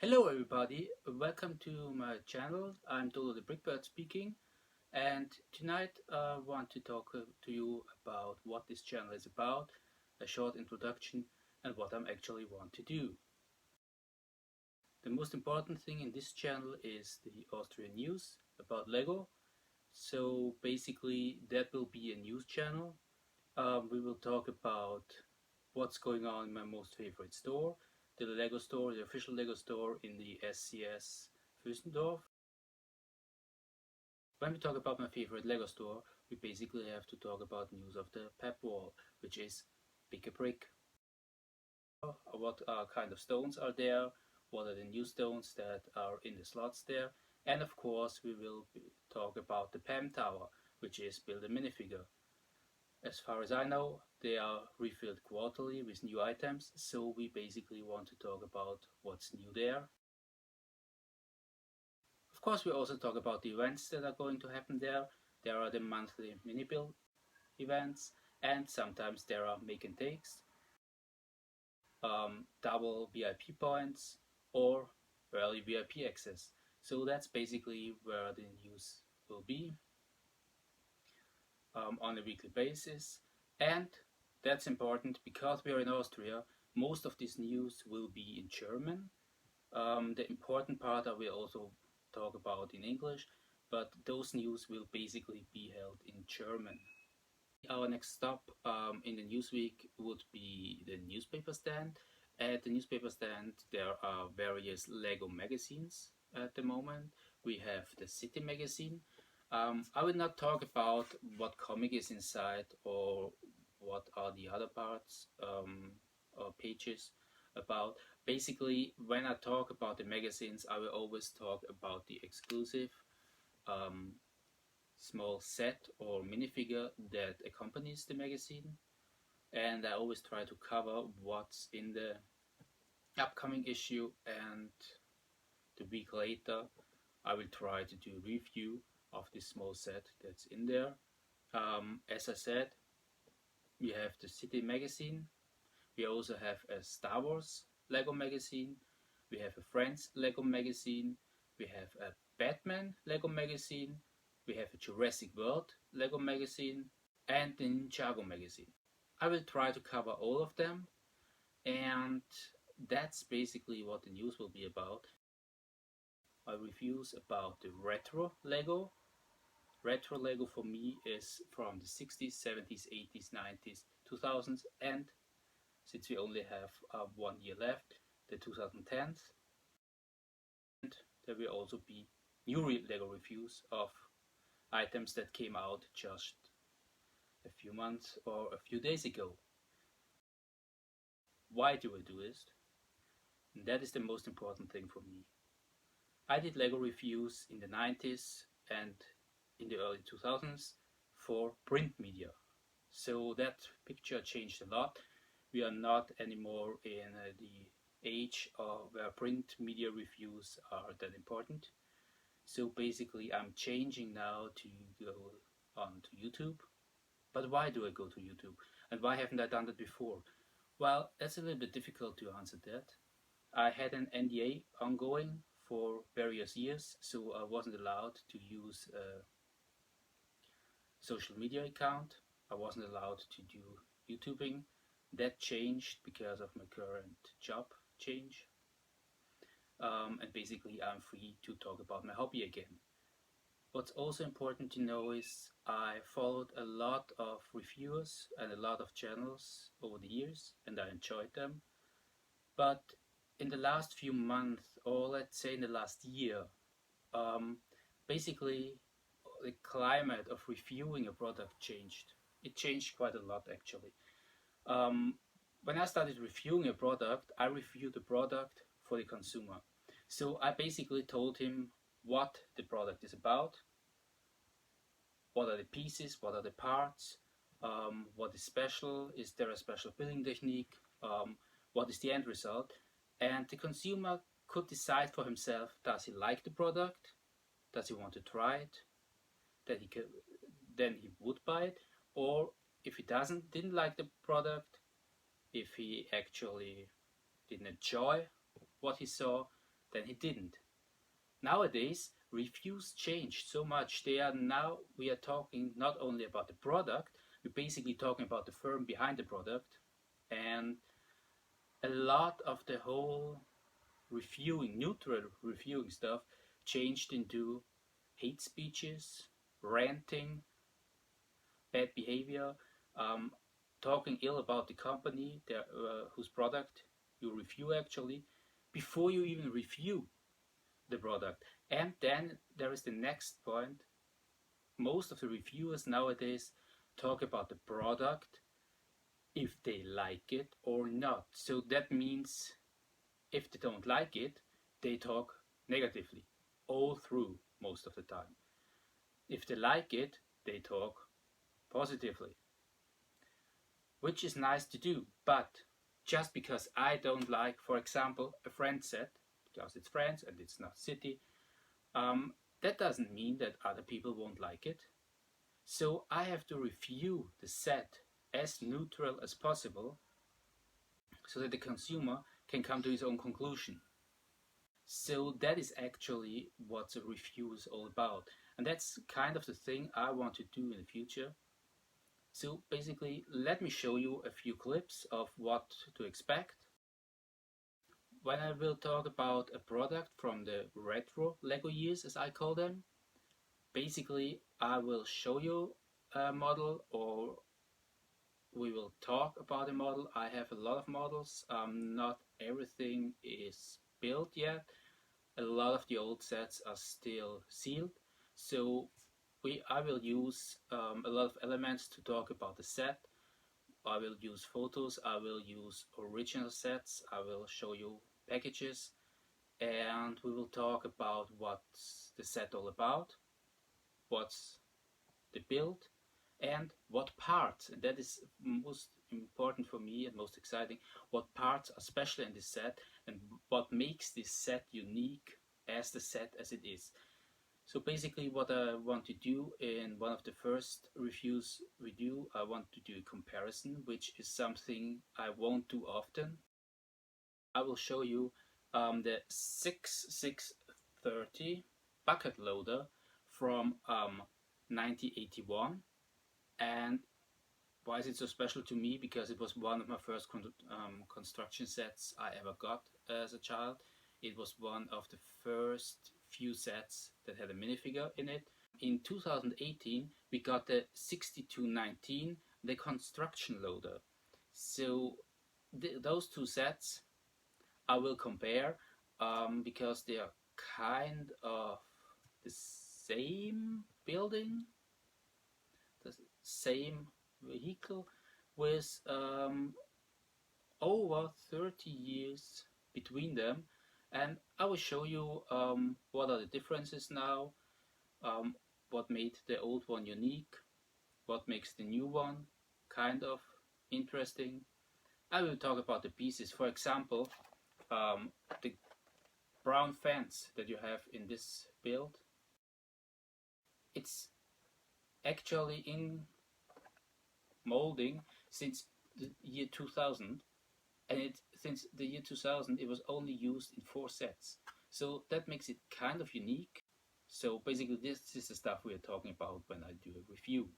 Hello everybody, welcome to my channel. I'm DODO the BRICKBIRD speaking, and tonight I want to talk to you about what this channel is about, a short introduction, and what I'm actually want to do. The most important thing in this channel is the Austrian news about LEGO. So basically that will be a news channel. We will talk about what's going on in my most favorite store, the LEGO store, the official LEGO store in the SCS Fürstendorf. When we talk about my favorite LEGO store, we basically have to talk about news of the pep wall, which is pick a brick. What kind of stones are there? What are the new stones that are in the slots there? And of course, we will talk about the PAM tower, which is build a minifigure. As far as I know, they are refilled quarterly with new items, so we basically want to talk about what's new there. Of course, we also talk about the events that are going to happen there. There are the monthly mini build events, and sometimes there are make and takes, double VIP points, or early VIP access. So that's basically where the news will be on a weekly basis. And that's important because we are in Austria. Most of this news will be in German. The important part I will also talk about in English, but those news will basically be held in German. Our next stop in the news week would be the newspaper stand. At the newspaper stand there are various LEGO magazines at the moment. We have the City magazine. I will not talk about what comic is inside or what are the other parts or pages about. Basically, when I talk about the magazines, I will always talk about the exclusive um, small set or minifigure that accompanies the magazine, and I always try to cover what's in the upcoming issue, and the week later I will try to do a review of this small set that's in there. As I said, we have the City magazine, we also have a Star Wars Lego magazine, we have a Friends Lego magazine, we have a Batman Lego magazine, we have a Jurassic World Lego magazine, and the Ninjago magazine. I will try to cover all of them, and that's basically what the news will be about. My reviews about the retro Lego. Retro Lego for me is from the 60s, 70s, 80s, 90s, 2000s, and since we only have 1 year left, the 2010s. And there will also be new Lego reviews of items that came out just a few months or a few days ago. Why do I do this? And that is the most important thing for me. I did Lego reviews in the 90s and in the early 2000s for print media. So that picture changed a lot. We are not anymore in the age where print media reviews are that important. So basically I'm changing now to go on to YouTube. But why do I go to YouTube? And why haven't I done that before? Well, that's a little bit difficult to answer that. I had an NDA ongoing for various years, so I wasn't allowed to use a social media account. I wasn't allowed to do YouTubing. That changed because of my current job change. And basically I'm free to talk about my hobby again. What's also important to know is I followed a lot of reviewers and a lot of channels over the years, and I enjoyed them. But in the last few months, or let's say in the last year, um, basically the climate of reviewing a product changed. It changed quite a lot actually. Um, when I started reviewing a product, I reviewed the product for the consumer. So I basically told him what the product is about, what are the pieces, what are the parts, what is special, is there a special building technique, what is the end result, and the consumer could decide for himself, does he like the product, does he want to try it, that he could, then he would buy it, or if he didn't like the product, if he actually didn't enjoy what he saw, then he didn't. Nowadays, reviews changed so much. We are talking not only about the product, we're basically talking about the firm behind the product, and a lot of the whole reviewing, neutral reviewing stuff changed into hate speeches, ranting, bad behavior, um, talking ill about the company whose product you review actually, before you even review the product. And then there is the next point. Most of the reviewers nowadays talk about the product if they like it or not. So that means if they don't like it, they talk negatively all through most of the time. If they like it, they talk positively, which is nice to do. But just because I don't like, for example, a friend set, because it's friends and it's not city, that doesn't mean that other people won't like it. So I have to review the set as neutral as possible so that the consumer can come to his own conclusion. So that is actually what a review is all about. And that's kind of the thing I want to do in the future. So basically, let me show you a few clips of what to expect. When I will talk about a product from the retro LEGO years, as I call them, basically I will show you a model, or we will talk about a model. I have a lot of models. Not everything is built yet. A lot of the old sets are still sealed. So I will use a lot of elements to talk about the set. I will use photos, I will use original sets, I will show you packages, and we will talk about what's the set all about, what's the build, and what parts, and that is most important for me and most exciting, what parts are special in this set and what makes this set unique as the set as it is. So basically what I want to do in one of the first reviews we do, I want to do a comparison, which is something I won't do often. I will show you the 6630 bucket loader from 1981. And why is it so special to me? Because it was one of my first construction sets I ever got as a child. It was one of the first few sets that had a minifigure in it. In 2018 we got the 6219, the construction loader. So those two sets I will compare because they are kind of the same building, the same vehicle, with over 30 years between them. And I will show you what are the differences now, what made the old one unique, what makes the new one kind of interesting. I will talk about the pieces. For example, the brown fence that you have in this build, it's actually in molding since the year 2000, and since the year 2000 it was only used in 4 sets. So that makes it kind of unique. So basically this is the stuff we are talking about when I do a review.